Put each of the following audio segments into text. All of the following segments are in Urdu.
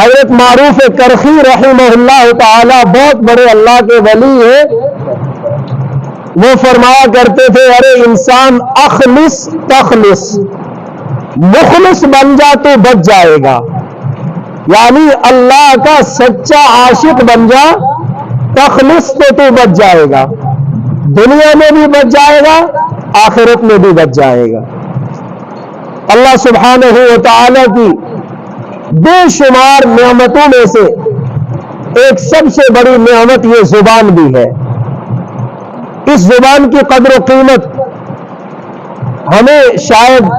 حضرت معروف کرخی رحمہ اللہ تعالی بہت بڑے اللہ کے ولی ہیں، وہ فرمایا کرتے تھے ارے انسان اخلص تخلص، مخلص بن جا تو بچ جائے گا، یعنی اللہ کا سچا عاشق بن جا، تخلص تو بچ جائے گا، دنیا میں بھی بچ جائے گا، آخرت میں بھی بچ جائے گا۔ اللہ سبحانہ و تعالی کی بے شمار نعمتوں میں سے ایک سب سے بڑی نعمت یہ زبان بھی ہے۔ اس زبان کی قدر و قیمت ہمیں شاید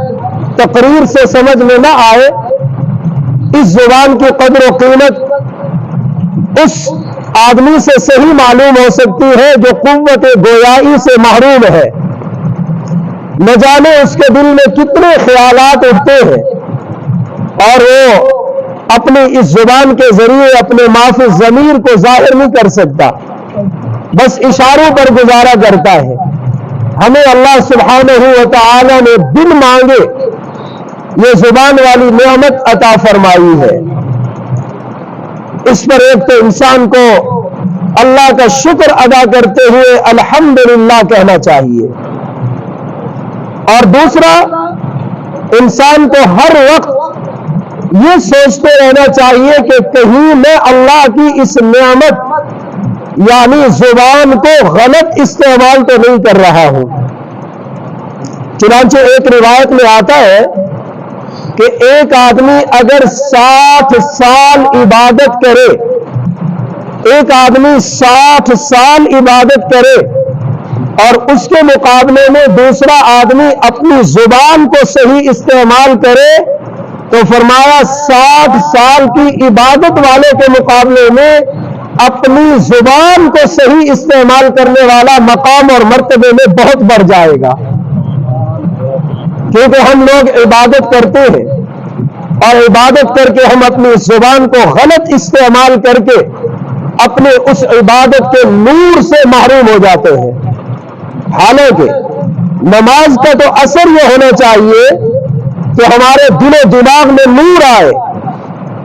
تقریر سے سمجھ میں نہ آئے، اس زبان کی قدر و قیمت اس آدمی سے صحیح معلوم ہو سکتی ہے جو قوت گویائی سے محروم ہے، نہ جانے اس کے دل میں کتنے خیالات اٹھتے ہیں اور وہ اپنی اس زبان کے ذریعے اپنے معافی ضمیر کو ظاہر نہیں کر سکتا، بس اشاروں پر گزارا کرتا ہے۔ ہمیں اللہ سبحانہ و تعالی نے بن مانگے یہ زبان والی نعمت عطا فرمائی ہے۔ اس پر ایک تو انسان کو اللہ کا شکر ادا کرتے ہوئے الحمدللہ کہنا چاہیے، اور دوسرا انسان کو ہر وقت یہ سوچتے رہنا چاہیے کہ کہیں میں اللہ کی اس نعمت یعنی زبان کو غلط استعمال تو نہیں کر رہا ہوں۔ چنانچہ ایک روایت میں آتا ہے کہ ایک آدمی اگر 60 سال عبادت کرے، ایک آدمی 60 سال عبادت کرے اور اس کے مقابلے میں دوسرا آدمی اپنی زبان کو صحیح استعمال کرے تو فرمایا 60 سال کی عبادت والے کے مقابلے میں اپنی زبان کو صحیح استعمال کرنے والا مقام اور مرتبے میں بہت بڑھ جائے گا، کیونکہ ہم لوگ عبادت کرتے ہیں اور عبادت کر کے ہم اپنی زبان کو غلط استعمال کر کے اپنے اس عبادت کے نور سے محروم ہو جاتے ہیں۔ حالانکہ نماز کا تو اثر یہ ہونا چاہیے کہ ہمارے دل و دماغ میں نور آئے،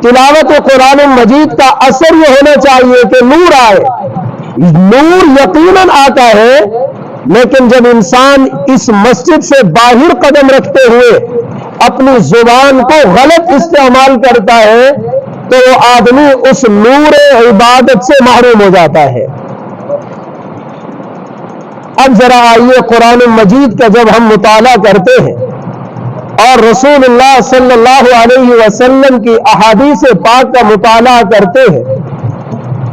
تلاوت قرآن مجید کا اثر یہ ہونا چاہیے کہ نور آئے۔ نور یقیناً آتا ہے، لیکن جب انسان اس مسجد سے باہر قدم رکھتے ہوئے اپنی زبان کو غلط استعمال کرتا ہے تو وہ آدمی اس نور عبادت سے محروم ہو جاتا ہے۔ اب ذرا آئیے قرآن مجید کا جب ہم مطالعہ کرتے ہیں اور رسول اللہ صلی اللہ علیہ وسلم کی احادیث پاک کا مطالعہ کرتے ہیں،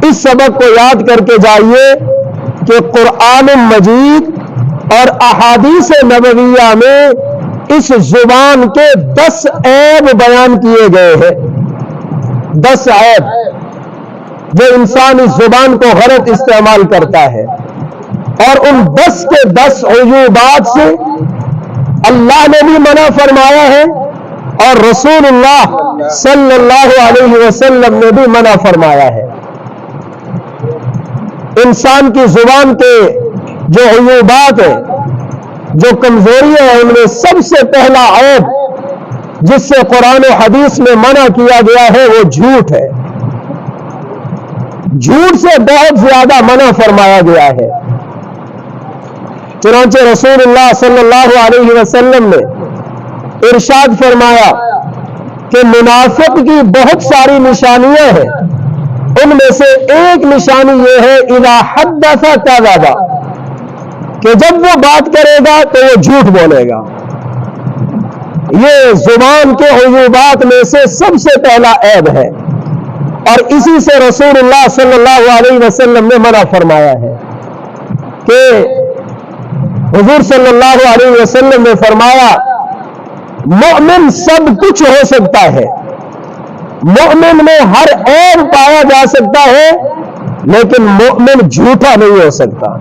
اس سبق کو یاد کر کے جائیے کہ قرآن مجید اور احادیث نبویہ میں اس زبان کے 10 عیب بیان کیے گئے ہیں۔ 10 عیب جو انسان اس زبان کو غلط استعمال کرتا ہے، اور ان 10 کے 10 عیوبات سے اللہ نے بھی منع فرمایا ہے اور رسول اللہ صلی اللہ علیہ وسلم نے بھی منع فرمایا ہے۔ انسان کی زبان کے جو عیوبات ہیں، جو کمزوریاں ہیں، ان میں سب سے پہلا عیب جس سے قرآن و حدیث میں منع کیا گیا ہے وہ جھوٹ ہے۔ جھوٹ سے بہت زیادہ منع فرمایا گیا ہے۔ چنانچہ رسول اللہ صلی اللہ علیہ وسلم نے ارشاد فرمایا کہ منافق کی بہت ساری نشانیاں ہیں، ان میں سے ایک نشانی یہ ہے اذا حدث کذب، کہ جب وہ بات کرے گا تو وہ جھوٹ بولے گا۔ یہ زبان کے عیوبات میں سے سب سے پہلا عیب ہے، اور اسی سے رسول اللہ صلی اللہ علیہ وسلم نے منع فرمایا ہے کہ حضور صلی اللہ علیہ وسلم نے فرمایا مومن سب کچھ ہو سکتا ہے، مومن میں ہر عیب پایا جا سکتا ہے، لیکن مومن جھوٹا نہیں ہو سکتا۔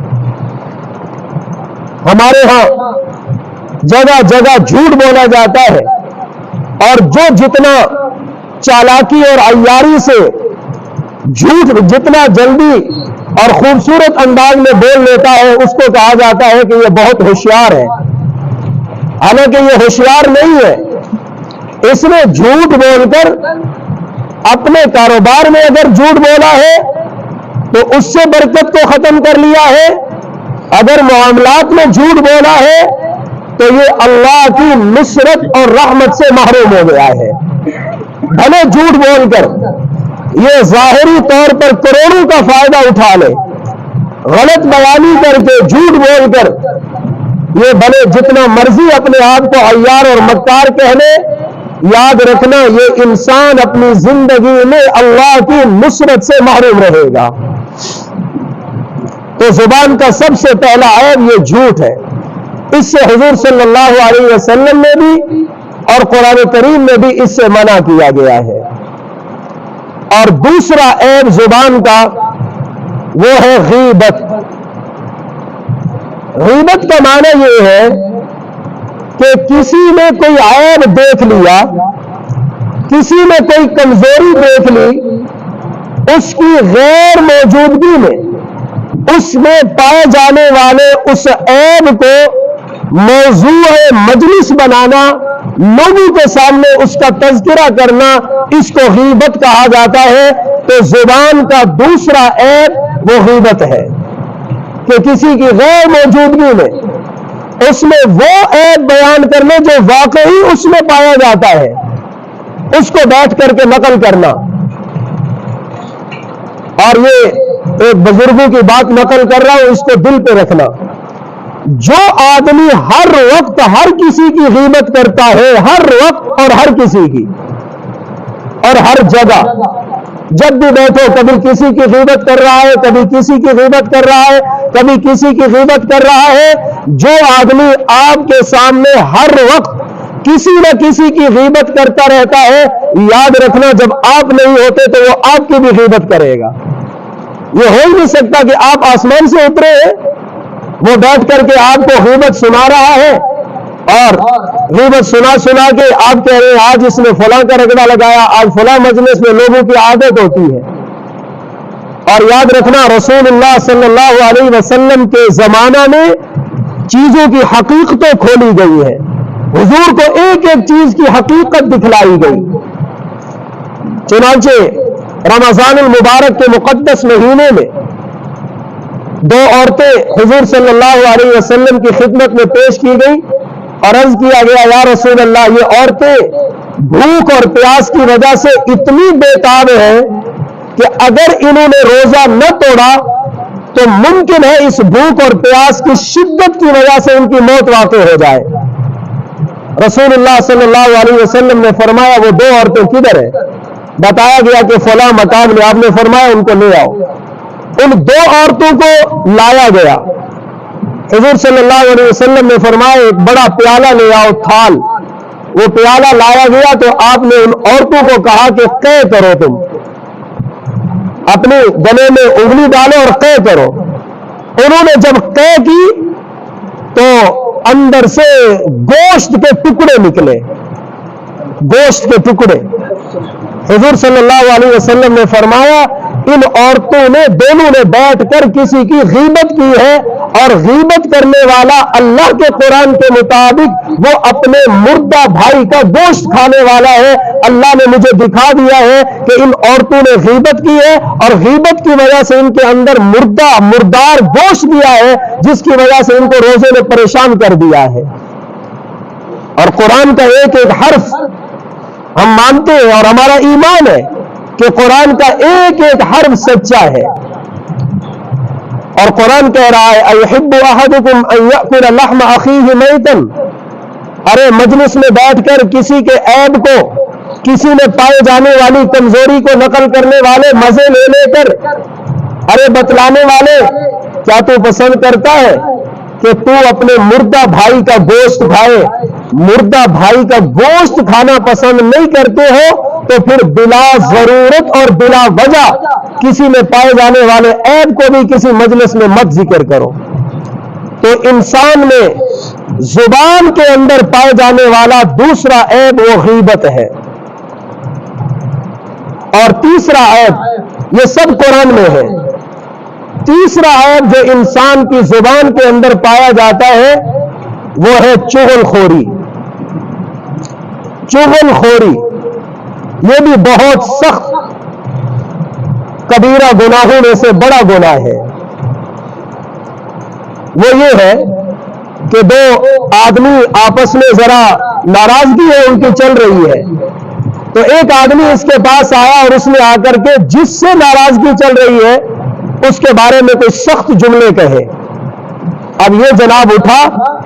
ہمارے ہاں جگہ جگہ جھوٹ بولا جاتا ہے، اور جو جتنا چالاکی اور عیاری سے جھوٹ جتنا جلدی اور خوبصورت انداز میں بول لیتا ہے اس کو کہا جاتا ہے کہ یہ بہت ہوشیار ہے، حالانکہ یہ ہوشیار نہیں ہے، اس نے جھوٹ بول کر اپنے کاروبار میں اگر جھوٹ بولا ہے تو اس سے برکت کو ختم کر لیا ہے، اگر معاملات میں جھوٹ بولا ہے تو یہ اللہ کی نصرت اور رحمت سے محروم ہو گیا ہے۔ بھلے جھوٹ بول کر یہ ظاہری طور پر کروڑوں کا فائدہ اٹھا لے، غلط بیانی کر کے جھوٹ بول کر یہ بھلے جتنا مرضی اپنے آپ کو عیار اور مکار کہہ لے، یاد رکھنا یہ انسان اپنی زندگی میں اللہ کی نصرت سے محروم رہے گا۔ تو زبان کا سب سے پہلا عیب یہ جھوٹ ہے، اس سے حضور صلی اللہ علیہ وسلم نے بھی اور قرآن کریم میں بھی اس سے منع کیا گیا ہے۔ اور دوسرا عیب زبان کا وہ ہے غیبت۔ غیبت کا معنی یہ ہے کہ کسی نے کوئی عیب دیکھ لیا، کسی نے کوئی کمزوری دیکھ لی، اس کی غیر موجودگی میں اس میں پائے جانے والے اس عیب کو موضوع مجلس بنانا، لوگوں کے سامنے اس کا تذکرہ کرنا، اس کو غیبت کہا جاتا ہے۔ تو زبان کا دوسرا عیب وہ غیبت ہے کہ کسی کی غیر موجودگی میں اس میں وہ عیب بیان کرنے جو واقعی اس میں پایا جاتا ہے، اس کو بیٹھ کر کے نقل کرنا۔ اور یہ ایک بزرگوں کی بات نقل کر رہا ہوں، اس کو دل پہ رکھنا۔ جو آدمی ہر وقت ہر کسی کی غیبت کرتا ہے، ہر وقت اور ہر کسی کی اور ہر جگہ، جب بھی بیٹھو کبھی کسی کی غیبت کر رہا ہے، کبھی کسی کی غیبت کر رہا ہے، کبھی کسی کی غیبت کر رہا ہے، جو آدمی آپ کے سامنے ہر وقت کسی نہ کسی کی غیبت کرتا رہتا ہے، یاد رکھنا جب آپ نہیں ہوتے تو وہ آپ کی بھی غیبت کرے گا۔ یہ ہو ہی نہیں سکتا کہ آپ آسمان سے اترے ہیں، وہ بیٹھ کر کے آپ کو غیبت سنا رہا ہے، اور غیبت سنا سنا کے آپ کہہ رہے ہیں آج اس نے فلاں کا رگڑا لگایا، آج فلاں مجلس میں لوگوں کی عادت ہوتی ہے۔ اور یاد رکھنا رسول اللہ صلی اللہ علیہ وسلم کے زمانہ میں چیزوں کی حقیقتیں کھولی گئی ہیں، حضور کو ایک ایک چیز کی حقیقت دکھلائی گئی۔ چنانچہ رمضان المبارک کے مقدس مہینے میں دو عورتیں حضور صلی اللہ علیہ وسلم کی خدمت میں پیش کی گئی اور عرض کیا گیا یا رسول اللہ، یہ عورتیں بھوک اور پیاس کی وجہ سے اتنی بے تاب ہیں کہ اگر انہوں نے روزہ نہ توڑا تو ممکن ہے اس بھوک اور پیاس کی شدت کی وجہ سے ان کی موت واقع ہو جائے۔ رسول اللہ صلی اللہ علیہ وسلم نے فرمایا وہ دو عورتیں کدھر ہیں؟ بتایا گیا کہ فلاں مکان میں۔ آپ نے فرمایا ان کو لے آؤ۔ ان دو عورتوں کو لایا گیا۔ حضور صلی اللہ علیہ وسلم نے فرمایا ایک بڑا پیالہ لے آؤ، تھال۔ وہ پیالہ لایا گیا تو آپ نے ان عورتوں کو کہا کہ قے کرو، تم اپنے گلے میں انگلی ڈالو اور قے کرو۔ انہوں نے جب قے کی تو اندر سے گوشت کے ٹکڑے نکلے، گوشت کے ٹکڑے۔ حضور صلی اللہ علیہ وسلم نے فرمایا ان عورتوں نے دونوں نے بیٹھ کر کسی کی غیبت کی ہے، اور غیبت کرنے والا اللہ کے قرآن کے مطابق وہ اپنے مردہ بھائی کا گوشت کھانے والا ہے۔ اللہ نے مجھے دکھا دیا ہے کہ ان عورتوں نے غیبت کی ہے اور غیبت کی وجہ سے ان کے اندر مردار گوشت دیا ہے، جس کی وجہ سے ان کو روزے نے پریشان کر دیا ہے۔ اور قرآن کا ایک ایک حرف ہم مانتے ہیں اور ہمارا ایمان ہے کہ قرآن کا ایک ایک حرف سچا ہے۔ اور قرآن کہہ رہا ہے اَيُحِبُّ أَحَدُكُمْ أَن يَأْكُلَ لَحْمَ أَخِيهِ مَيْتًا۔ ارے مجلس میں بیٹھ کر کسی کے عیب کو، کسی میں پائے جانے والی کمزوری کو نقل کرنے والے، مزے لے لے کر ارے بتلانے والے، کیا تو پسند کرتا ہے کہ تو اپنے مردہ بھائی کا گوشت کھائے؟ مردہ بھائی کا گوشت کھانا پسند نہیں کرتے ہو تو پھر بلا ضرورت اور بلا وجہ کسی میں پائے جانے والے عیب کو بھی کسی مجلس میں مت ذکر کرو۔ تو انسان میں زبان کے اندر پائے جانے والا دوسرا عیب وہ غیبت ہے۔ اور تیسرا عیب، یہ سب قرآن میں ہے، تیسرا عیب جو انسان کی زبان کے اندر پایا جاتا ہے وہ ہے چغل خوری۔ چغل خوری یہ بھی بہت سخت کبیرہ گناہوں میں سے بڑا گناہ ہے۔ وہ یہ ہے کہ دو آدمی آپس میں ذرا ناراضگی ہے ان کی چل رہی ہے، تو ایک آدمی اس کے پاس آیا اور اس نے آ کر کے جس سے ناراضگی چل رہی ہے اس کے بارے میں کوئی سخت جملے کہے۔ اب یہ جناب اٹھا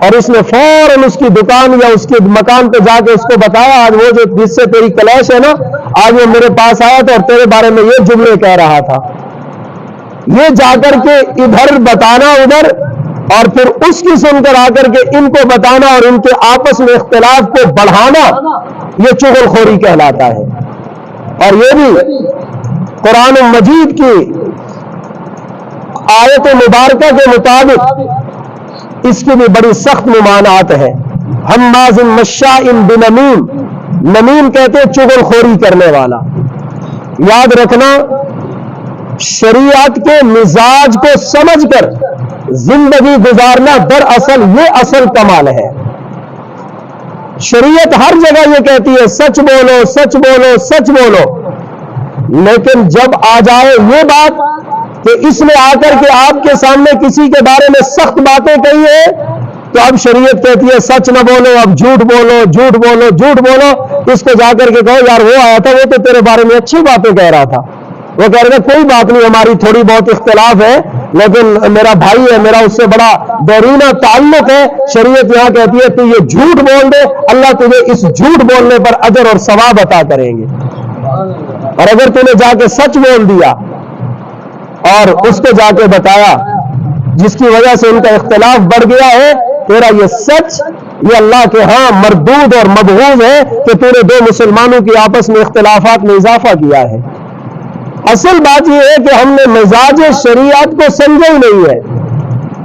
اور اس نے فوراً اس کی دکان یا اس کے مکان پہ جا کے اس کو بتایا، آج وہ جو جس سے تیری کلیش ہے نا، آج وہ میرے پاس آیا تھا اور تیرے بارے میں یہ جملے کہہ رہا تھا۔ یہ جا کر کے ادھر بتانا ادھر، اور پھر اس کی سن کر آ کر کے ان کو بتانا اور ان کے آپس میں اختلاف کو بڑھانا، یہ چغل خوری کہلاتا ہے۔ اور یہ بھی قرآن مجید کی آیت مبارکہ کے مطابق اس کی بھی بڑی سخت ممانعت ہے۔ حماز مشاء بنمیم، نمیم کہتے ہیں چغل خوری کرنے والا۔ یاد رکھنا، شریعت کے مزاج کو سمجھ کر زندگی گزارنا دراصل یہ اصل کمال ہے۔ شریعت ہر جگہ یہ کہتی ہے سچ بولو سچ بولو سچ بولو، لیکن جب آ جائے یہ بات کہ اس نے آ کر کے آپ کے سامنے کسی کے بارے میں سخت باتیں کہی ہے، تو اب شریعت کہتی ہے سچ نہ بولو، اب جھوٹ بولو جھوٹ بولو جھوٹ بولو۔ اس کو جا کر کے کہو یار وہ آیا تھا، وہ تو تیرے بارے میں اچھی باتیں کہہ رہا تھا، وہ کہہ رہے تھے کوئی بات نہیں، ہماری تھوڑی بہت اختلاف ہے لیکن میرا بھائی ہے، میرا اس سے بڑا بیرونی تعلق ہے۔ شریعت یہاں کہتی ہے تو یہ جھوٹ بول دے، اللہ تجھے اس جھوٹ بولنے پر اجر اور ثواب عطا کریں گے۔ اور اگر تم نے جا کے سچ بول دیا اور اس کو جا کے بتایا جس کی وجہ سے ان کا اختلاف بڑھ گیا ہے، تیرا یہ سچ یہ اللہ کے ہاں مردود اور مبغوض ہے کہ تو نے دو مسلمانوں کی آپس میں اختلافات میں اضافہ کیا ہے۔ اصل بات یہ ہے کہ ہم نے مزاج شریعت کو سمجھا ہی نہیں ہے۔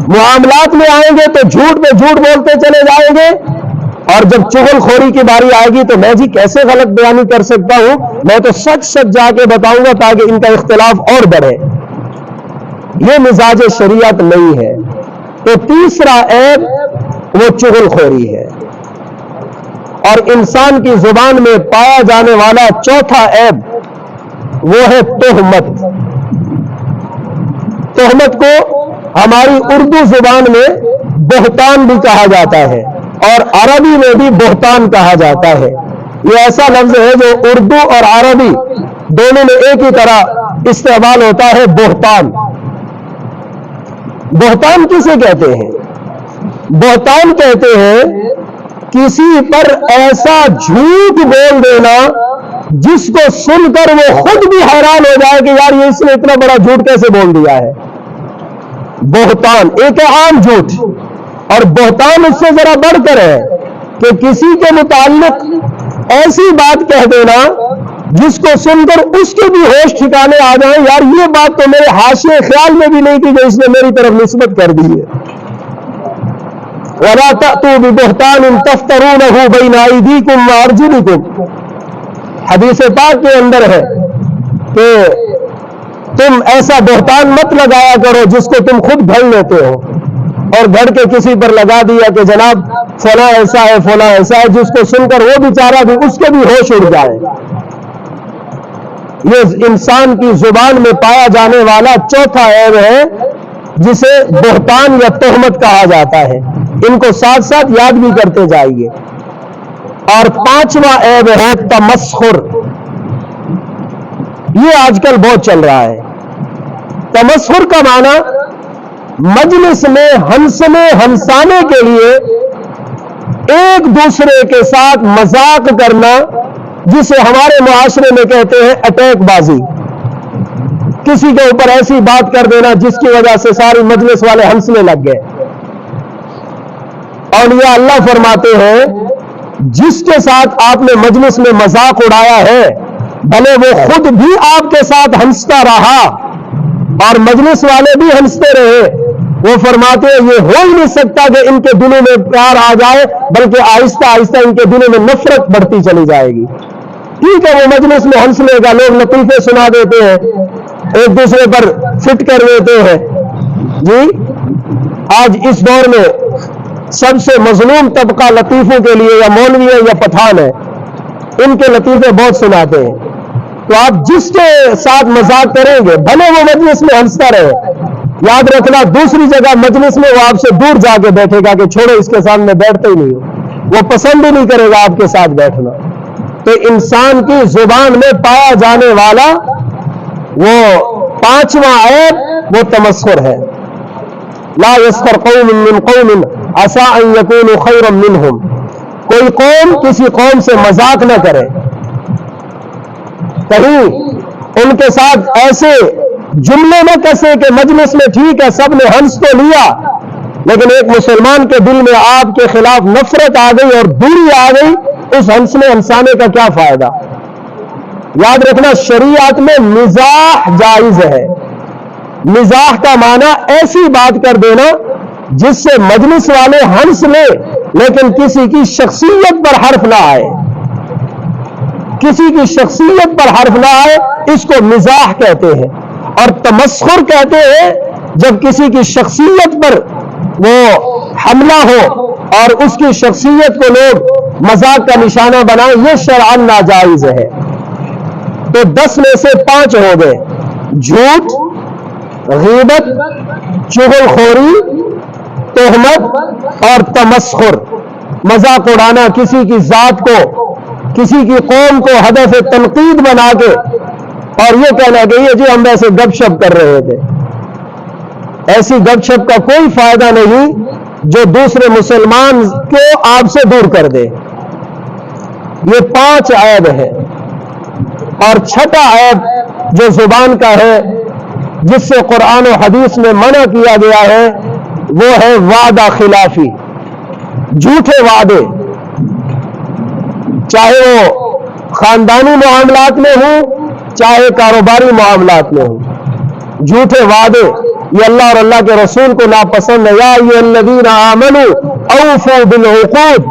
معاملات میں آئیں گے تو جھوٹ پہ جھوٹ بولتے چلے جائیں گے، اور جب چغل خوری کی باری آئے گی تو میں جی کیسے غلط بیانی کر سکتا ہوں، میں تو سچ سچ جا کے بتاؤں گا تاکہ ان کا اختلاف اور بڑھے۔ یہ مزاج شریعت نہیں ہے۔ تو تیسرا عیب وہ چغل خوری ہے۔ اور انسان کی زبان میں پایا جانے والا چوتھا عیب وہ ہے تہمت۔ تہمت کو ہماری اردو زبان میں بہتان بھی کہا جاتا ہے اور عربی میں بھی بہتان کہا جاتا ہے۔ یہ ایسا لفظ ہے جو اردو اور عربی دونوں میں ایک ہی طرح استعمال ہوتا ہے، بہتان۔ بہتان کسے کہتے ہیں؟ بہتان کہتے ہیں کسی پر ایسا جھوٹ بول دینا جس کو سن کر وہ خود بھی حیران ہو جائے کہ یار یہ اس نے اتنا بڑا جھوٹ کیسے بول دیا ہے۔ بہتان ایک عام جھوٹ، اور بہتان اس سے ذرا بڑھ کر ہے کہ کسی کے متعلق ایسی بات کہہ دینا جس کو سن کر اس کے بھی ہوش ٹھکانے آ جائیں، یار یہ بات تو میرے حاشیے خیال میں بھی نہیں تھی جو اس نے میری طرف نسبت کر دی ہے۔ وَلَا تَأْتُوا بِبُهْتَانٍ تَفْتَرُونَهُ بَيْنَ أَيْدِيكُمْ وَأَرْجُلِكُمْ۔ حدیث پاک کے اندر ہے کہ تم ایسا بہتان مت لگایا کرو جس کو تم خود گھڑ لیتے ہو، اور گھڑ کے کسی پر لگا دیا کہ جناب فلاں ایسا ہے فلاں ایسا ہے، جس کو سن کر وہ بیچارہ بھی اس کے بھی ہوش اڑ جائے۔ یہ انسان کی زبان میں پایا جانے والا چوتھا عیب ہے جسے بہتان یا تہمت کہا جاتا ہے۔ ان کو ساتھ ساتھ یاد بھی کرتے جائیے۔ اور پانچواں عیب ہے تمسخر۔ یہ آج کل بہت چل رہا ہے۔ تمسخر کا معنی مجلس میں ہنسانے کے لیے ایک دوسرے کے ساتھ مذاق کرنا، جسے ہمارے معاشرے میں کہتے ہیں اٹیک بازی۔ کسی کے اوپر ایسی بات کر دینا جس کی وجہ سے ساری مجلس والے ہنسنے لگ گئے۔ اور یہ اللہ فرماتے ہیں جس کے ساتھ آپ نے مجلس میں مذاق اڑایا ہے، بھلے وہ خود بھی آپ کے ساتھ ہنستا رہا اور مجلس والے بھی ہنستے رہے، وہ فرماتے ہیں یہ ہو ہی نہیں سکتا کہ ان کے دلوں میں پیار آ جائے، بلکہ آہستہ آہستہ ان کے دلوں میں نفرت بڑھتی چلی جائے گی۔ ٹھیک ہے وہ مجلس میں ہنس لے گا، لوگ لطیفے سنا دیتے ہیں، ایک دوسرے پر فٹ کر دیتے ہیں۔ جی آج اس دور میں سب سے مظلوم طبقہ لطیفوں کے لیے یا مولوی ہے یا پٹھان ہے۔ ان کے لطیفے بہت سناتے ہیں. تو آپ جس کے ساتھ مذاق کریں گے بھلے وہ مجلس میں ہنستا رہے، یاد رکھنا دوسری جگہ مجلس میں وہ آپ سے دور جا کے بیٹھے گا کہ چھوڑو اس کے ساتھ میں بیٹھتے ہی نہیں ہوں، وہ پسند ہی نہیں کرے گا آپ کے ساتھ بیٹھنا. تو انسان کی زبان میں پایا جانے والا وہ 5واں عیب وہ تمسخر ہے. لا يسخر قوم من قوم عسى ان يكونوا خيرا منهم. کوئی قوم کسی قوم سے مذاق نہ کرے، کہیں ان کے ساتھ ایسے جملے نہ کسے کہ مجلس میں ٹھیک ہے سب نے ہنس تو لیا لیکن ایک مسلمان کے دل میں آپ کے خلاف نفرت آ گئی اور دوری آ گئی، اس ہنسنے ہنسانے کا کیا فائدہ. یاد رکھنا شریعت میں مزاح جائز ہے. مزاح کا معنی ایسی بات کر دینا جس سے مجلس والے ہنس لے لیکن کسی کی شخصیت پر حرف نہ آئے، کسی کی شخصیت پر حرف نہ آئے، اس کو مزاح کہتے ہیں. اور تمسخر کہتے ہیں جب کسی کی شخصیت پر وہ حملہ ہو اور اس کی شخصیت کو لوگ مذاق کا نشانہ بنائیں، یہ شرعاً ناجائز ہے. تو 10 میں سے 5 ہو گئے: جھوٹ، غیبت، چغل خوری، تہمت اور تمسخر. مذاق اڑانا، کسی کی ذات کو کسی کی قوم کو ہدف تنقید بنا کے اور یہ کہنا کہ یہ جی ہم ایسے گپ شپ کر رہے تھے. ایسی گپ شپ کا کوئی فائدہ نہیں جو دوسرے مسلمان کو آپ سے دور کر دے. یہ 5 عیب ہے. اور 6واں عیب جو زبان کا ہے جس سے قرآن و حدیث میں منع کیا گیا ہے وہ ہے وعدہ خلافی، جھوٹے وعدے، چاہے وہ خاندانی معاملات میں ہوں چاہے کاروباری معاملات میں ہوں. جھوٹے وعدے یہ اللہ اور اللہ کے رسول کو ناپسند ہے. یا ایھا الذین آمنوا اوفوا بالعقود.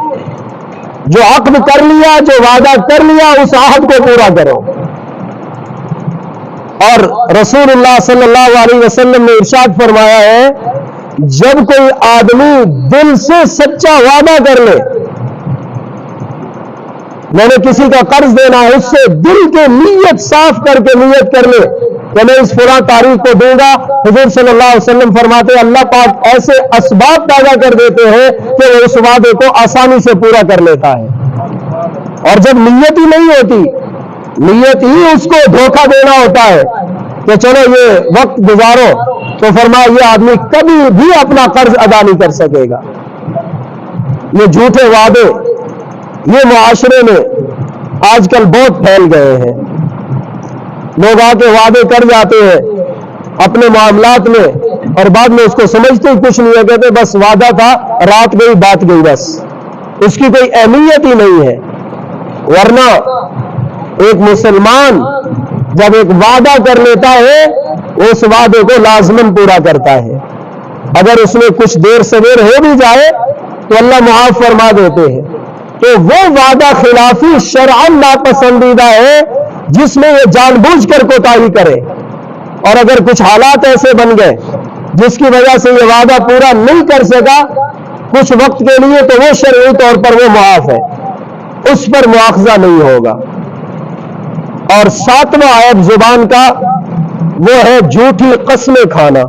جو عقد کر لیا، جو وعدہ کر لیا، اس عہد کو پورا کرو. اور رسول اللہ صلی اللہ علیہ وسلم نے ارشاد فرمایا ہے جب کوئی آدمی دل سے سچا وعدہ کر لے، میں نے کسی کا قرض دینا ہے، اس سے دل کے نیت صاف کر کے نیت کر لے کہ میں اس فلاں تاریخ کو دوں گا، حضور صلی اللہ علیہ وسلم فرماتے ہیں اللہ پاک ایسے اسباب پیدا کر دیتے ہیں کہ وہ اس وعدے کو آسانی سے پورا کر لیتا ہے. اور جب نیت ہی نہیں ہوتی، نیت ہی اس کو دھوکہ دینا ہوتا ہے کہ چلو یہ وقت گزارو، تو فرمایا یہ آدمی کبھی بھی اپنا قرض ادا نہیں کر سکے گا. یہ جھوٹے وعدے یہ معاشرے میں آج کل بہت پھیل گئے ہیں. لوگ آ کے وعدے کر جاتے ہیں اپنے معاملات میں اور بعد میں اس کو سمجھتے ہی کچھ نہیں ہے، کہتے بس وعدہ تھا، رات گئی بات گئی، بس اس کی کوئی اہمیت ہی نہیں ہے. ورنہ ایک مسلمان جب ایک وعدہ کر لیتا ہے اس وعدے کو لازماً پورا کرتا ہے. اگر اس میں کچھ دیر سویر ہو بھی جائے تو اللہ معاف فرما دیتے ہیں. تو وہ وعدہ خلافی شرعاً ناپسندیدہ ہے جس میں یہ جان بوجھ کر کوتاہی کرے. اور اگر کچھ حالات ایسے بن گئے جس کی وجہ سے یہ وعدہ پورا نہیں کر سکا کچھ وقت کے لیے، تو وہ شرعی طور پر وہ معاف ہے، اس پر مواخذہ نہیں ہوگا. اور 7واں عیب زبان کا وہ ہے جھوٹی قسمیں کھانا.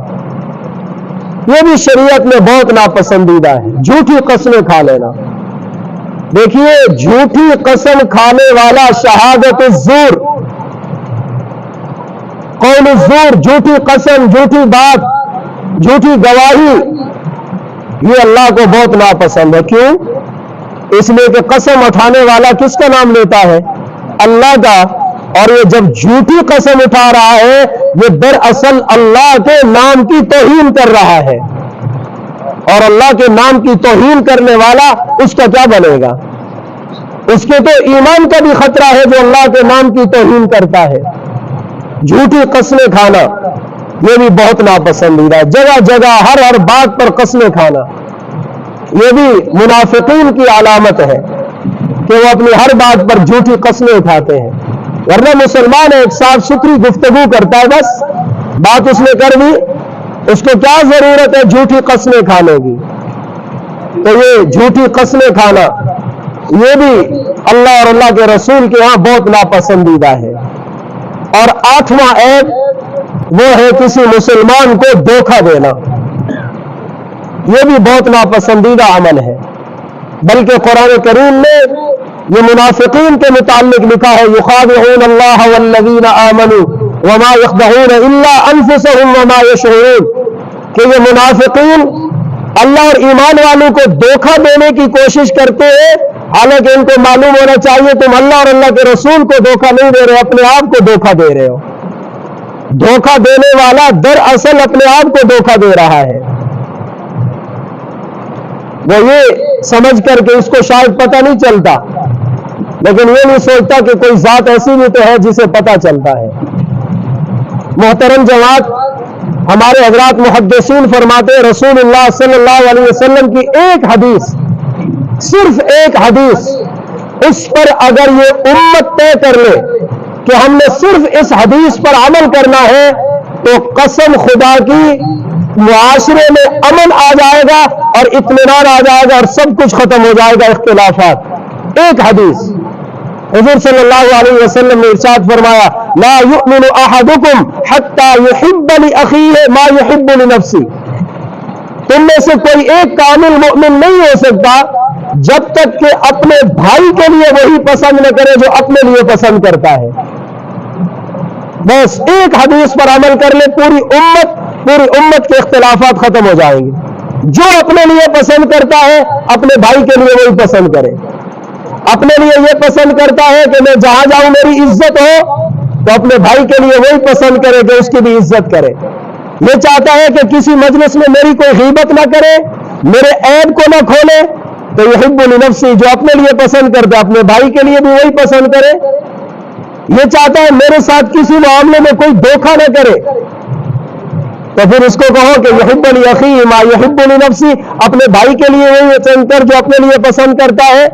یہ بھی شریعت میں بہت ناپسندیدہ ہے، جھوٹی قسمیں کھا لینا. دیکھیے جھوٹی قسم کھانے والا شہادت الزور، قول الزور، جھوٹی قسم، جھوٹی بات، جھوٹی گواہی، یہ اللہ کو بہت ناپسند ہے. کیوں؟ اس لیے کہ قسم اٹھانے والا کس کا نام لیتا ہے؟ اللہ کا. اور یہ جب جھوٹی قسم اٹھا رہا ہے یہ دراصل اللہ کے نام کی توہین کر رہا ہے. اور اللہ کے نام کی توہین کرنے والا اس کا کیا بنے گا؟ اس کے تو ایمان کا بھی خطرہ ہے جو اللہ کے نام کی توہین کرتا ہے. جھوٹی قسمیں کھانا یہ بھی بہت ناپسندیدہ ہے. جگہ جگہ ہر بات پر قسمیں کھانا یہ بھی منافقین کی علامت ہے کہ وہ اپنی ہر بات پر جھوٹی قسمیں اٹھاتے ہیں. ورنہ مسلمان ایک صاف ستھری گفتگو کرتا ہے، بس بات اس نے کر دی، اس کو کیا ضرورت ہے جھوٹی قسمیں کھانے کی. تو یہ جھوٹی قسمیں کھانا یہ بھی اللہ اور اللہ کے رسول کے ہاں بہت ناپسندیدہ ہے۔ اور 8واں عیب وہ ہے کسی مسلمان کو دھوکہ دینا، یہ بھی بہت ناپسندیدہ عمل ہے۔ بلکہ قرآن کریم نے یہ منافقین کے متعلق لکھا ہے، یخادعون اللہ والذین آمنوا وما یخدعون الا انفسهم وما یشعرون، کہ یہ منافقین اللہ اور ایمان والوں کو دھوکہ دینے کی کوشش کرتے ہیں، حالانکہ ان کو معلوم ہونا چاہیے تم اللہ اور اللہ کے رسول کو دھوکہ نہیں دے رہے، اپنے آپ کو دھوکہ دے رہے ہو۔ دھوکہ دینے والا دراصل اپنے آپ کو دھوکہ دے رہا ہے، وہ یہ سمجھ کر کہ اس کو شاید پتہ نہیں چلتا، لیکن یہ نہیں سوچتا کہ کوئی ذات ایسی بھی تو ہے جسے پتہ چلتا ہے۔ محترم جماعت، ہمارے حضرات محدثین فرماتے ہیں رسول اللہ صلی اللہ علیہ وسلم کی ایک حدیث، صرف ایک حدیث، اس پر اگر یہ امت طے کر لے کہ ہم نے صرف اس حدیث پر عمل کرنا ہے تو قسم خدا کی معاشرے میں امن آ جائے گا اور اطمینان آ جائے گا اور سب کچھ ختم ہو جائے گا، اختلافات۔ ایک حدیث حضور صلی اللہ علیہ وسلم نے ارشاد فرمایا، لا یؤمن احدکم حتی یحب لاخیہ ما یحب لنفسہ، تم میں سے کوئی ایک کامل مؤمن نہیں ہو سکتا جب تک کہ اپنے بھائی کے لیے وہی پسند نہ کرے جو اپنے لیے پسند کرتا ہے۔ بس ایک حدیث پر عمل کر لے، پوری امت کے اختلافات ختم ہو جائیں گے۔ جو اپنے لیے پسند کرتا ہے اپنے بھائی کے لیے وہی پسند کرے، اپنے لیے یہ پسند کرتا ہے کہ میں جہاں جاؤں میری عزت ہو تو اپنے بھائی کے لیے وہی پسند کرے کہ اس کی بھی عزت کرے۔ یہ چاہتا ہے کہ کسی مجلس میں میری کوئی غیبت نہ کرے، میرے عیب کو نہ کھولے، تو یحب لنفسہ، جو اپنے لیے پسند کرتا ہے اپنے بھائی کے لیے بھی وہی پسند کرے۔ یہ چاہتا ہے میرے ساتھ کسی معاملے میں کوئی دھوکہ نہ کرے، تو پھر اس کو کہو کہ یحب لاخیہ ما یحب لنفسہ، اپنے بھائی کے لیے وہی پسند کر جو اپنے لیے پسند کرتا ہے۔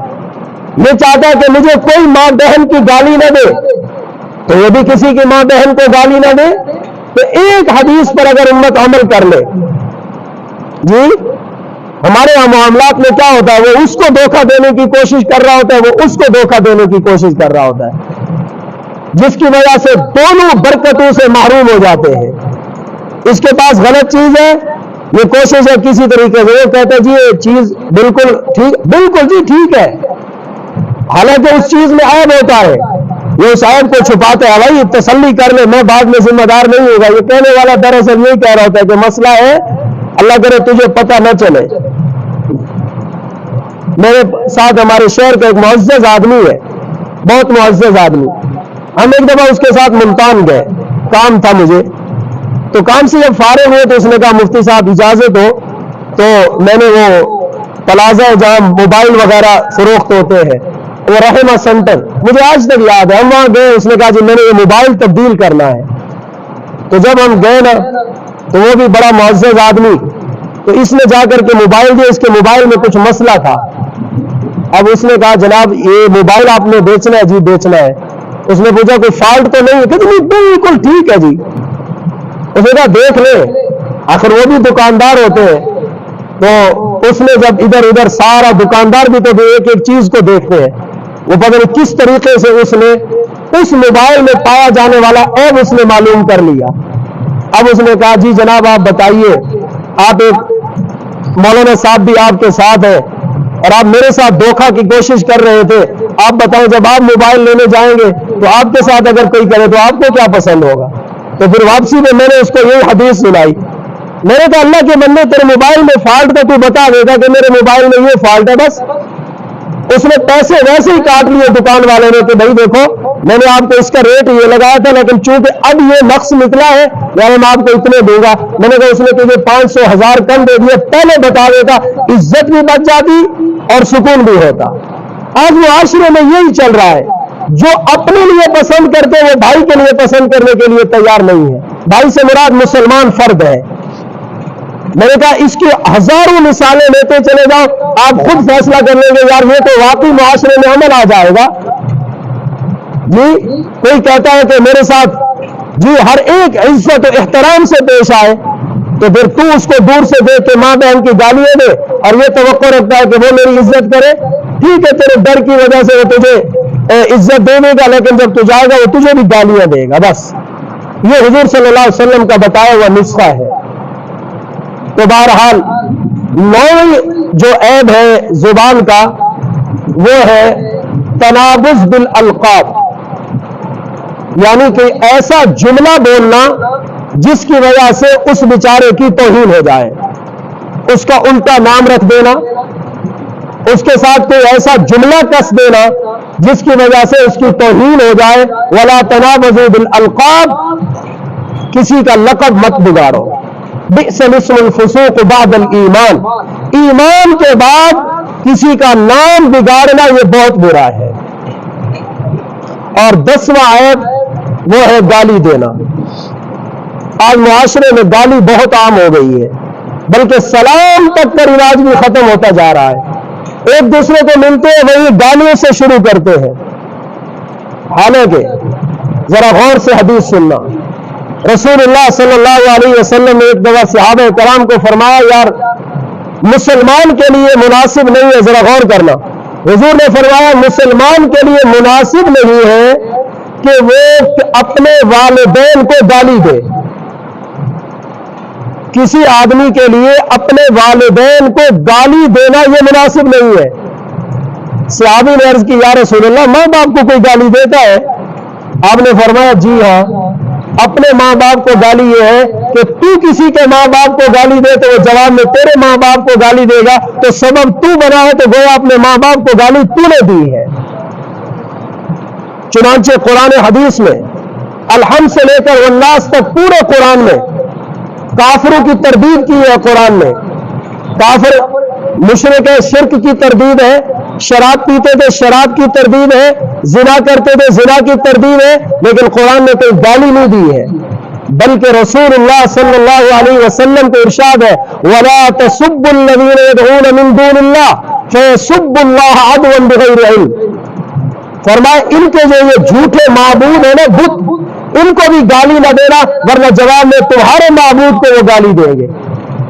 یہ چاہتا ہے کہ مجھے کوئی ماں بہن کی گالی نہ دے، تو یہ بھی کسی کی ماں بہن کو گالی نہ دے۔ تو ایک حدیث پر اگر امت عمل کر لے، جی ہمارے یہاں معاملات میں کیا ہوتا ہے، وہ اس کو دھوکہ دینے کی کوشش کر رہا ہوتا ہے، وہ اس کو دھوکہ دینے کی کوشش کر رہا ہوتا ہے، جس کی وجہ سے دونوں برکتوں سے محروم ہو جاتے ہیں۔ اس کے پاس غلط چیز ہے، یہ کوشش ہے کسی طریقے سے، وہ کہتا ہے جی یہ چیز بالکل ٹھیک، بالکل جی ٹھیک ہے، حالانکہ اس چیز میں عیب ہوتا ہے، یہ اس عیب کو چھپاتا ہے، بھائی تسلی کر لے میں بعد میں ذمہ دار نہیں ہوگا۔ یہ کہنے والا دراصل یہی کہہ رہا ہوتا ہے کہ مسئلہ ہے، اللہ کرے تجھے پتہ نہ چلے۔ میرے ساتھ ہمارے شہر کا ایک معزز آدمی ہے، بہت معزز آدمی، ہم ایک دفعہ اس کے ساتھ ملتان گئے، کام تھا مجھے، تو کام سے جب فارغ ہوئے تو اس نے کہا مفتی صاحب اجازت ہو، تو میں نے وہ پلازا جہاں موبائل وغیرہ فروخت ہوتے ہیں، وہ رحمہ سینٹر، مجھے آج تک یاد ہے، ہم وہاں گئے، اس نے کہا جی میں نے یہ موبائل تبدیل کرنا ہے۔ تو جب ہم گئے نا تو وہ بھی بڑا معزز آدمی، تو اس نے جا کر کے موبائل دیا، اس کے موبائل میں کچھ مسئلہ تھا۔ اب اس نے کہا جناب یہ موبائل آپ نے بیچنا ہے؟ جی بیچنا ہے۔ اس نے پوچھا کوئی فالٹ تو نہیں ہے؟ کہ نہیں بالکل ٹھیک ہے جی۔ اس نے کہا دیکھ لے، آخر وہ بھی دکاندار ہوتے ہیں، تو اس نے جب ادھر ادھر سارا، دکاندار بھی تو ایک ایک چیز کو دیکھتے ہیں، وہ پتہ نہیں کس طریقے سے اس نے اس موبائل میں پایا جانے والا عیب اس نے معلوم کر لیا۔ اب اس نے کہا جی جناب آپ بتائیے، آپ ایک مولانا صاحب بھی آپ کے ساتھ ہیں اور آپ میرے ساتھ دھوکہ کی کوشش کر رہے تھے، آپ بتائیں جب آپ موبائل لینے جائیں گے تو آپ کے ساتھ اگر کوئی کرے تو آپ کو کیا پسند ہوگا؟ تو پھر واپسی میں میں نے اس کو یہ حدیث سنائی، میں نے کہا اللہ کے بندے تیرے موبائل میں فالٹ تھا، تو بتا دے گا کہ میرے موبائل میں یہ فالٹ ہے بس۔ اس نے پیسے ویسے ہی کاٹ لیے دکان والے نے کہ بھائی دیکھو میں نے آپ کو اس کا ریٹ یہ لگایا تھا، لیکن چونکہ اب یہ نقص نکلا ہے یعنی میں آپ کو اتنے دوں گا۔ میں نے کہا اس نے تجھے 500 1000 کم دے دیے، پہلے بتا دیتا، عزت بھی بچ جاتی اور سکون بھی ہوتا۔ آج معاشرے میں یہی چل رہا ہے، جو اپنے لیے پسند کرتے وہ بھائی کے لیے پسند کرنے کے لیے تیار نہیں ہے۔ بھائی سے مراد مسلمان فرد ہے۔ میں نے کہا اس کی ہزاروں مثالیں لیتے چلے جاؤ، آپ خود فیصلہ کر لیں گے یار یہ تو واقعی معاشرے میں عمل آ جائے گا۔ جی کوئی کہتا ہے کہ میرے ساتھ جی ہر ایک عزت و احترام سے پیش آئے، تو پھر تو اس کو دور سے دیکھ کے ماں بہن کی گالیاں دے اور یہ توقع رکھتا ہے کہ وہ میری عزت کرے۔ ٹھیک ہے تیرے ڈر کی وجہ سے وہ تجھے عزت دے دے گا، لیکن جب تو جائے گا وہ تجھے بھی گالیاں دے گا. بس یہ حضور صلی اللہ علیہ وسلم کا بتایا ہوا نسخہ ہے. تو بہرحال نویں جو عیب ہے زبان کا وہ ہے تنابز بالالقاب، یعنی کہ ایسا جملہ بولنا جس کی وجہ سے اس بیچارے کی توہین ہو جائے، اس کا الٹا نام رکھ دینا، اس کے ساتھ کوئی ایسا جملہ کس دینا جس کی وجہ سے اس کی توہین ہو جائے. ولا تنابزوا بالالقاب، کسی کا لقب مت بگاڑو. بئس الاسم الفسوق بعد الایمان، ایمان کے بعد کسی کا نام بگاڑنا یہ بہت برا ہے. اور 10واں عیب وہ ہے گالی دینا. آج معاشرے میں گالی بہت عام ہو گئی ہے، بلکہ سلام تک کا رواج بھی ختم ہوتا جا رہا ہے. ایک دوسرے کو ملتے ہیں وہی گالیوں سے شروع کرتے ہیں. حالانکہ ذرا غور سے حدیث سننا. رسول اللہ صلی اللہ علیہ وسلم نے ایک دفعہ صحابہ کرام کو فرمایا یار مسلمان کے لیے مناسب نہیں ہے، ذرا غور کرنا. حضور نے فرمایا مسلمان کے لیے مناسب نہیں ہے کہ وہ اپنے والدین کو گالی دے. کسی آدمی کے لیے اپنے والدین کو گالی دینا یہ مناسب نہیں ہے. صحابی نے عرض کی یا رسول اللہ ماں باپ کو کوئی گالی دیتا ہے؟ آپ نے فرمایا جی ہاں، اپنے ماں باپ کو گالی یہ ہے کہ تو کسی کے ماں باپ کو گالی دے تو وہ جواب میں تیرے ماں باپ کو گالی دے گا، تو سبب تو بنا ہے، تو گویا اپنے ماں باپ کو گالی تو نے دی ہے. چنانچہ قرآن حدیث میں الحمد سے لے کر والناس تک پورے قرآن میں کافروں کی تردید کی ہے. قرآن میں کافر مشرک شرک کی تردید ہے، شراب پیتے تھے شراب کی تردید ہے، زنا کرتے تھے زنا کی تردید ہے، لیکن قرآن نے کوئی گالی نہیں دی ہے. بلکہ رسول اللہ صلی اللہ علیہ وسلم کو ارشاد ہے وَلَا تَسُبُّوا الَّذِينَ يَدْعُونَ مِن دُونِ اللَّهِ فَيَسُبُّوا اللَّهَ عَدْوًا بِغَيْرِ عِلْمٍ. فرمایا ان کے جو یہ جھوٹے معبود ہیں نا بت، ان کو بھی گالی نہ دینا، ورنہ جواب میں تمہارے معبود کو وہ گالی دیں گے.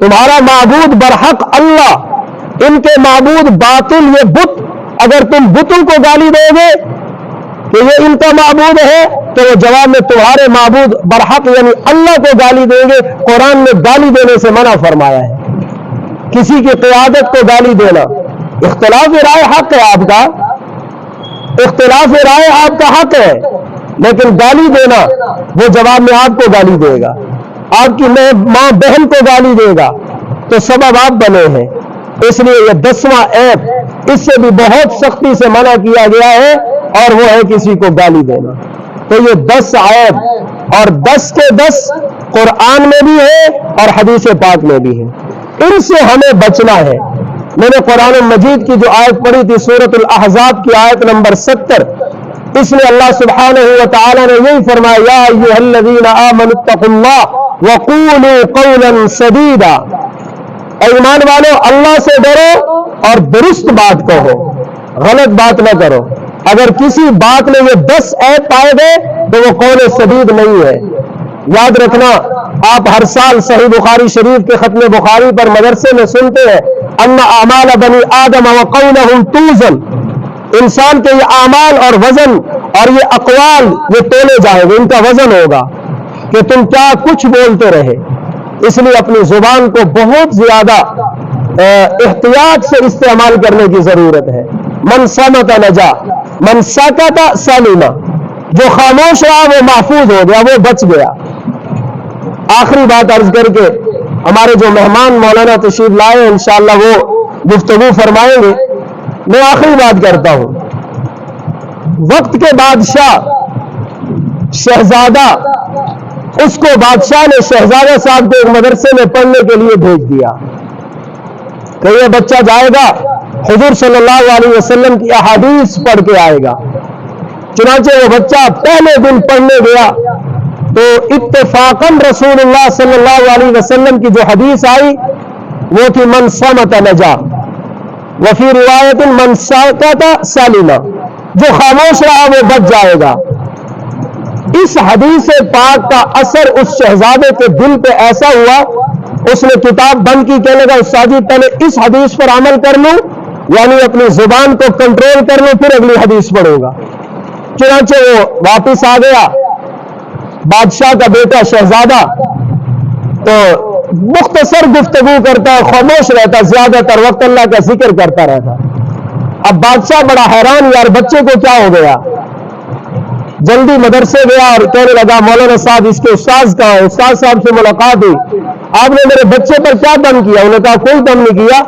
تمہارا معبود برحق اللہ، ان کے معبود باطل یہ بت. اگر تم بتوں کو گالی دو گے کہ یہ ان کا معبود ہے تو وہ جواب میں تمہارے معبود برحق یعنی اللہ کو گالی دیں گے. قرآن نے گالی دینے سے منع فرمایا ہے. کسی کی قیادت کو گالی دینا، اختلاف رائے حق ہے آپ کا، اختلاف رائے آپ کا حق ہے، لیکن گالی دینا وہ جواب میں آپ کو گالی دے گا، آپ کی ماں بہن کو گالی دے گا، تو سبب آپ بنے ہیں. اس لیے یہ 10واں عیب، اس سے بھی بہت سختی سے منع کیا گیا ہے، اور وہ ہے کسی کو گالی دینا. تو یہ 10 عیب، اور 10 کے 10 قرآن میں بھی ہے اور حدیث پاک میں بھی ہے. ان سے ہمیں بچنا ہے. میں نے قرآن مجید کی جو آیت پڑھی تھی سورۃ الاحزاب کی آیت نمبر 70، اس میں اللہ سبحانہ و تعالی نے یہی فرمایا یا ایھا الذین آمنوا اتقوا اللہ وقولوا قولا سدیدا. اے ایمان والو اللہ سے ڈرو اور درست بات کہو، غلط بات نہ کرو. اگر کسی بات میں یہ 10 عیب پائے گئے تو وہ قول سدید نہیں ہے. یاد رکھنا، آپ ہر سال صحیح بخاری شریف کے ختم بخاری پر مدرسے میں سنتے ہیں ان اعمال بنی آدم وقولهم توزن. انسان کے یہ اعمال اور وزن اور یہ اقوال یہ تولے جائیں گے، ان کا وزن ہوگا کہ تم کیا کچھ بولتے رہے. اس لیے اپنی زبان کو بہت زیادہ احتیاط سے استعمال کرنے کی ضرورت ہے. من صمت نجا، من سکت سلم. جو خاموش رہا وہ محفوظ ہو گیا، وہ بچ گیا. آخری بات عرض کر کے ہمارے جو مہمان مولانا تشریف لائے انشاءاللہ وہ گفتگو فرمائیں گے. میں آخری بات کرتا ہوں. وقت کے بادشاہ شہزادہ، اس کو بادشاہ نے شہزادہ صاحب کو ایک مدرسے میں پڑھنے کے لیے بھیج دیا کہ یہ بچہ جائے گا حضور صلی اللہ علیہ وسلم کی احادیث پڑھ کے آئے گا. چنانچہ وہ بچہ پہلے دن پڑھنے گیا تو اتفاقاً رسول اللہ صلی اللہ علیہ وسلم کی جو حدیث آئی وہ تھی من صمت نجا وفی روایت من سکت سلم. جو خاموش رہا وہ بچ جائے گا. اس حدیث پاک کا اثر اس شہزادے کے دل پہ ایسا ہوا، اس نے کتاب بند کی، کہنے لگا استاد جی پہلے اس حدیث پر عمل کر لوں یعنی اپنی زبان کو کنٹرول کر لوں پھر اگلی حدیث پڑھوں گا۔ چنانچہ وہ واپس آ گیا بادشاہ کا بیٹا شہزادہ، تو مختصر گفتگو کرتا، خاموش رہتا، زیادہ تر وقت اللہ کا ذکر کرتا رہتا۔ اب بادشاہ بڑا حیران، یار بچے کو کیا ہو گیا؟ جلدی مدرسے گیا اور کہنے لگا مولانا صاحب اس کے استاذ کہاں ہے؟ استاذ صاحب سے ملاقات ہوئی، آپ نے میرے بچے پر کیا دم کیا؟ انہوں نے کہا کوئی دم نہیں کیا،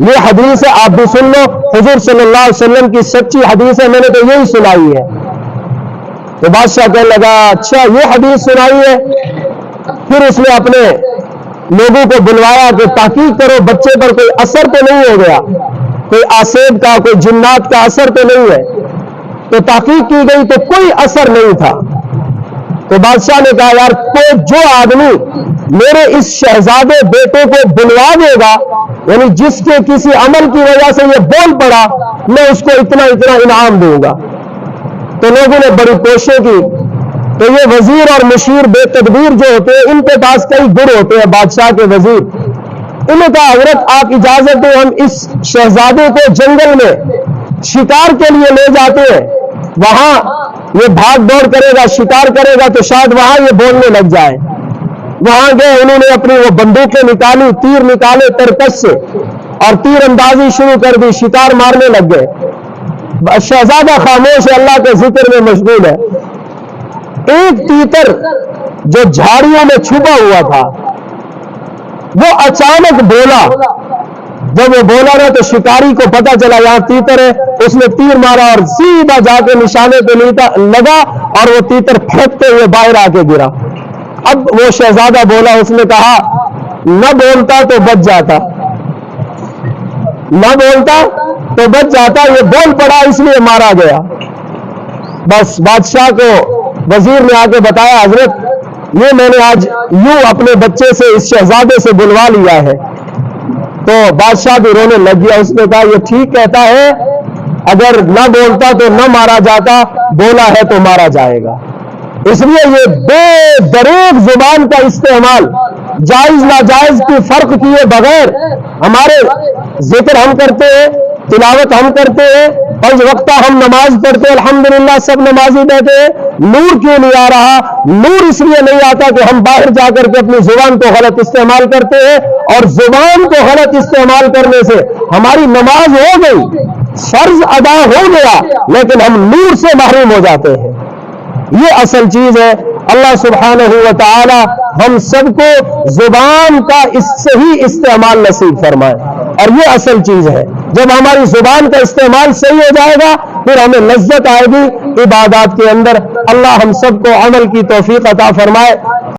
یہ حدیث ہے آپ بھی سن لو، حضور صلی اللہ علیہ وسلم کی سچی حدیث ہے، میں نے تو یہی سنائی ہے۔ تو بادشاہ کہنے لگا اچھا یہ حدیث سنائی ہے؟ پھر اس نے اپنے لوگوں کو بلوایا کہ تحقیق کرو بچے پر کوئی اثر تو نہیں ہو گیا، کوئی آسیب کا کوئی جنات کا اثر تو نہیں ہے؟ تو تحقیق کی گئی تو کوئی اثر نہیں تھا۔ تو بادشاہ نے کہا یار کوئی جو آدمی میرے اس شہزادے بیٹے کو بلوا دے گا، یعنی جس کے کسی عمل کی وجہ سے یہ بول پڑا، میں اس کو اتنا اتنا انعام دوں گا۔ تو لوگوں نے بڑی کوششیں کی، تو یہ وزیر اور مشیر بے تدبیر جو ہوتے ہیں ان کے پاس کئی گر ہوتے ہیں، بادشاہ کے وزیر، انہوں نے کہا حضرت آپ اجازت دیں ہم اس شہزادے کو جنگل میں شکار کے لیے لے جاتے ہیں، وہاں یہ بھاگ دوڑ کرے گا، شکار کرے گا، تو شاید وہاں یہ بولنے لگ جائے۔ وہاں گئے، انہوں نے اپنی وہ بندوقیں نکالی، تیر نکالے ترکش سے اور تیر اندازی شروع کر دی، شکار مارنے لگ گئے۔ شہزادہ خاموش ہے، اللہ کے ذکر میں مشغول ہے۔ ایک تیتر جو جھاڑیوں میں چھپا ہوا تھا وہ اچانک بولا، جب وہ بولا نا تو شکاری کو پتا چلا یہاں تیتر ہے، اس نے تیر مارا اور سیدھا جا کے نشانے پہ لگا اور وہ تیتر پھٹتے ہوئے باہر آ کے گرا۔ اب وہ شہزادہ بولا، اس نے کہا نہ بولتا تو بچ جاتا، نہ بولتا تو بچ جاتا، یہ بول پڑا اس لیے مارا گیا۔ بس بادشاہ کو وزیر نے آ کے بتایا حضرت یہ میں نے آج یوں اپنے بچے سے اس شہزادے سے بلوا لیا ہے۔ تو بادشاہ بھی رونے لگ گیا، اس نے کہا یہ ٹھیک کہتا ہے، اگر نہ بولتا تو نہ مارا جاتا، بولا ہے تو مارا جائے گا۔ اس لیے یہ بے دریغ زبان کا استعمال جائز ناجائز کی فرق کیے بغیر، ہمارے ذکر ہم کرتے ہیں، تلاوت ہم کرتے ہیں، 5 وقتہ ہم نماز پڑھتے ہیں، الحمدللہ سب نمازی بیٹھے ہیں، نور کیوں نہیں آ رہا؟ نور اس لیے نہیں آتا کہ ہم باہر جا کر کے اپنی زبان کو غلط استعمال کرتے ہیں، اور زبان کو غلط استعمال کرنے سے ہماری نماز ہو گئی، فرض ادا ہو گیا، لیکن ہم نور سے محروم ہو جاتے ہیں۔ یہ اصل چیز ہے۔ اللہ سبحانہ و تعالی ہم سب کو زبان کا صحیح استعمال نصیب فرمائے، اور یہ اصل چیز ہے۔ جب ہماری زبان کا استعمال صحیح ہو جائے گا پھر ہمیں لذت آئے گی عبادات کے اندر۔ اللہ ہم سب کو عمل کی توفیق عطا فرمائے۔